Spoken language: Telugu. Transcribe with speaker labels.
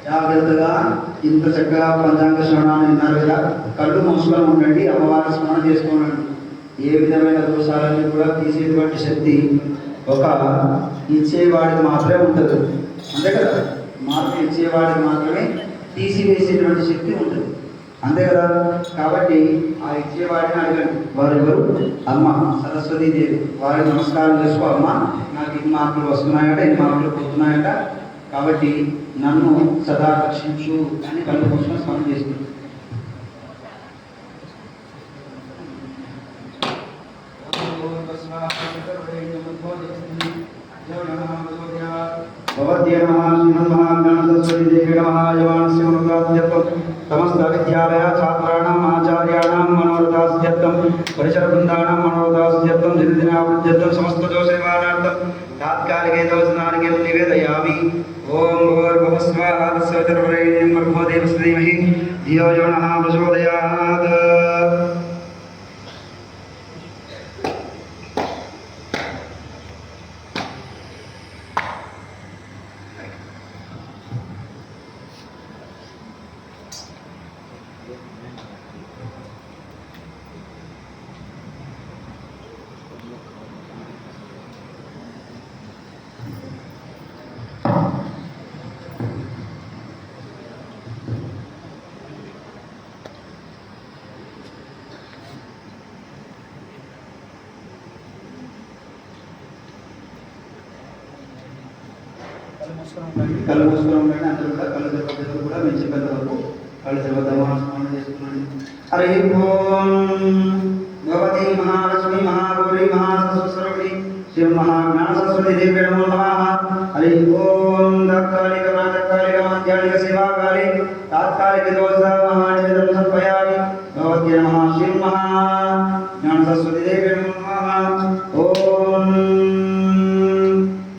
Speaker 1: జాగ్రత్తగా ఇంత చక్కగా పంచాంగ శ్రవణాన్ని విన్నారు కదా, కళ్ళు మూసుకొని ఉండండి, అమ్మవారి స్మరణ చేసుకోనండి. ఏ విధమైన దోషాలన్నీ కూడా తీసేటువంటి శక్తి ఒక ఇచ్చేవాడికి మాత్రమే ఉంటుంది, అంతే కదా. మార్పు ఇచ్చేవాడికి మాత్రమే తీసివేసేటువంటి శక్తి ఉంటుంది, అంతే కదా. కాబట్టి ఆ ఇచ్చేవాడిని అడగండి. వారు ఎవరు? అమ్మ సరస్వతీదేవి. వారికి నమస్కారం చేసుకో, అమ్మ నాకు ఇన్ని మార్కులు వస్తున్నాయట, ఇన్ని మార్కులు పోతున్నాయట, కాబట్టి నన్ను సదా రక్షించు అని కళ్ళు మూసుకొని స్మరణ చేస్తుంది. समस्त विद्यालय छात्राणां आचार्याणां मनोरथास्यर्थं परिसर वृन्दानां मनोरथास्यर्थं दिनदिनावृद्ध्यर्थं समस्त दोष निवारणार्थं तात्कालिके दोषनारिकेलं निवेदयामि। ओम भूर्भुवः स्वः तत्सवितुर्वरेण्यं भर्गो देवस्य धीमहि धियो यो नः प्रचोदयात्। కళ్ళు మూసుకొని ఉండండి. అందరూ కూడా కళ్ళు తెరవడం కూడా మేము చెప్పేంత వరకు కళ్ళు తెరవద్దామని చేసుకున్నాను. హరి ఓం భగవతి మహాలక్ష్మి మహాగౌరీ మహాసరస్వతి శ్రీ మహాజ్ఞాన సరస్వతి దేవి నమో నమః. హరి ఓం తాత్కాలిక ప్రాతకాలిక మధ్యాహ్నిక సేవాకాలే తాత్కాలిక దోష మహానివేదనం సమర్పయామి. భగవతి నమః శ్రీ మహాజ్ఞాన సరస్వతి దేవి నమో నమః. ఓం